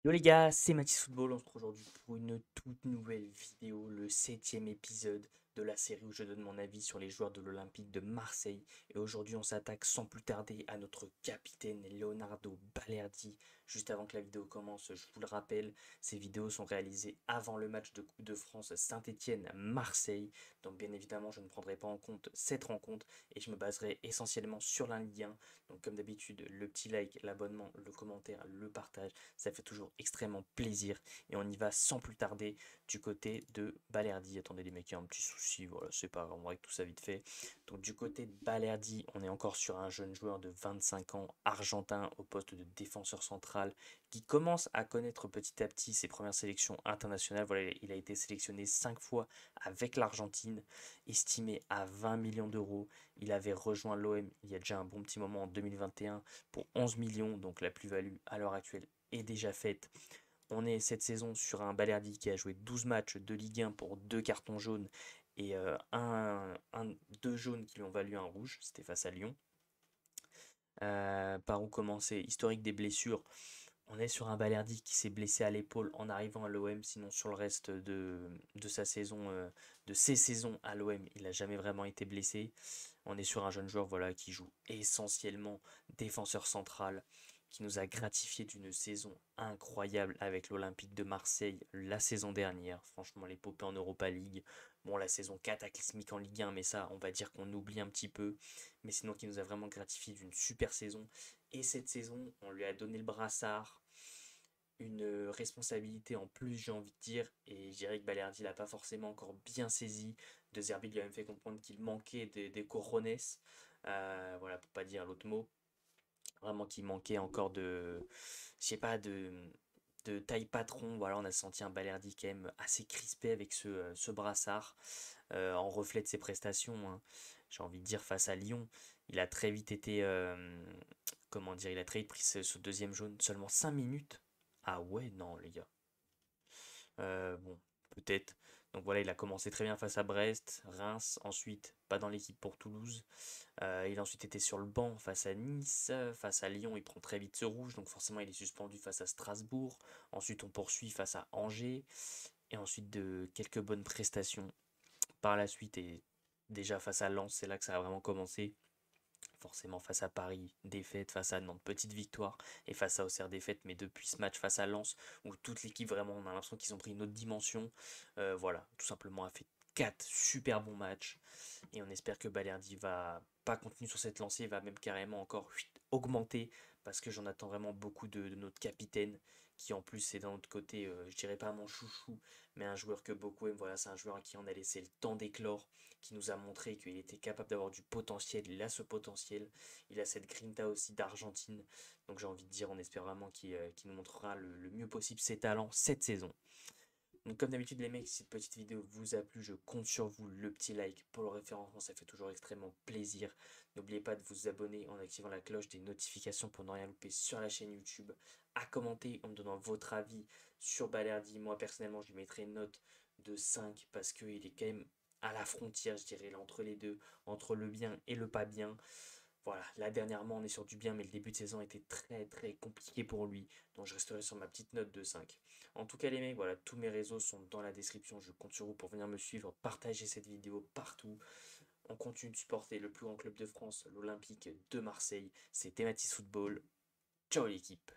Yo les gars, c'est Mathis Football, on se retrouve aujourd'hui pour une toute nouvelle vidéo, le 7e épisode de la série où je donne mon avis sur les joueurs de l'Olympique de Marseille. Et aujourd'hui on s'attaque sans plus tarder à notre capitaine Leonardo Balerdi. Juste avant que la vidéo commence, je vous le rappelle, ces vidéos sont réalisées avant le match de Coupe de France Saint-Étienne-Marseille. Donc bien évidemment je ne prendrai pas en compte cette rencontre et je me baserai essentiellement sur la Ligue 1. Donc comme d'habitude, le petit like, l'abonnement, le commentaire, le partage, ça fait toujours extrêmement plaisir. Et on y va sans plus tarder du côté de Balerdi. Attendez les mecs, il y a un petit souci, voilà, c'est pas grave, on règle tout ça vite fait. Donc du côté de Balerdi, on est encore sur un jeune joueur de 25 ans, argentin, au poste de défenseur central, qui commence à connaître petit à petit ses premières sélections internationales. Voilà, il a été sélectionné 5 fois avec l'Argentine, estimé à 20 millions d'euros. Il avait rejoint l'OM il y a déjà un bon petit moment en 2021 pour 11 millions, donc la plus-value à l'heure actuelle est déjà faite. On est cette saison sur un Balerdi qui a joué 12 matchs de Ligue 1 pour 2 cartons jaunes et deux jaunes qui lui ont valu un rouge, c'était face à Lyon. Par où commencer? Historique des blessures. On est sur un Balerdi qui s'est blessé à l'épaule en arrivant à l'OM, sinon sur le reste de sa saison, de ses saisons à l'OM, il n'a jamais vraiment été blessé. On est sur un jeune joueur voilà, qui joue essentiellement défenseur central, qui nous a gratifié d'une saison incroyable avec l'Olympique de Marseille la saison dernière. Franchement, l'épopée en Europa League. Bon, la saison cataclysmique en Ligue 1, mais ça, on va dire qu'on oublie un petit peu. Mais sinon, qui nous a vraiment gratifié d'une super saison. Et cette saison, on lui a donné le brassard, une responsabilité en plus, j'ai envie de dire. Et je dirais que Balerdi l'a pas forcément encore bien saisi. De Zerbi lui a même fait comprendre qu'il manquait des cojones. Voilà, pour pas dire l'autre mot. Vraiment qu'il manquait encore je sais pas, de taille patron. Voilà, on a senti un Balerdi quand même assez crispé avec ce brassard, en reflet de ses prestations, hein. J'ai envie de dire face à Lyon, il a très vite été, comment dire, il a très vite pris ce deuxième jaune, seulement 5 minutes. Ah ouais, non les gars. Bon, peut-être. Donc voilà, il a commencé très bien face à Brest, Reims, ensuite pas dans l'équipe pour Toulouse. Il a ensuite été sur le banc face à Nice, face à Lyon, il prend très vite ce rouge, donc forcément il est suspendu face à Strasbourg. Ensuite on poursuit face à Angers, et ensuite de quelques bonnes prestations par la suite, et déjà face à Lens, c'est là que ça a vraiment commencé. Forcément face à Paris, défaite, face à Nantes, petite victoire, et face à Auxerre, défaite, mais depuis ce match face à Lens, où toute l'équipe vraiment, on a l'impression qu'ils ont pris une autre dimension, voilà, tout simplement a fait 4 super bons matchs, et on espère que Balerdi va pas continuer sur cette lancée, va même carrément encore augmenter, parce que j'en attends vraiment beaucoup de notre capitaine, qui en plus est d'un autre côté, je dirais pas mon chouchou, mais un joueur que beaucoup aiment, voilà, c'est un joueur à qui on a laissé le temps d'éclore, qui nous a montré qu'il était capable d'avoir du potentiel, il a ce potentiel, il a cette grinta aussi d'Argentine, donc j'ai envie de dire, on espère vraiment qu'il nous montrera le mieux possible ses talents cette saison. Donc comme d'habitude les mecs, si cette petite vidéo vous a plu, je compte sur vous, le petit like pour le référencement, ça fait toujours extrêmement plaisir. N'oubliez pas de vous abonner en activant la cloche des notifications pour ne rien louper sur la chaîne YouTube, à commenter en me donnant votre avis sur Balerdi. Moi personnellement je lui mettrai une note de 5 parce qu'il est quand même à la frontière, je dirais, là, entre les deux, entre le bien et le pas bien. Voilà, là dernièrement on est sur du bien, mais le début de saison était très très compliqué pour lui. Donc je resterai sur ma petite note de 5. En tout cas les mecs, voilà, tous mes réseaux sont dans la description. Je compte sur vous pour venir me suivre, partager cette vidéo partout. On continue de supporter le plus grand club de France, l'Olympique de Marseille. C'était Mathis Football. Ciao l'équipe.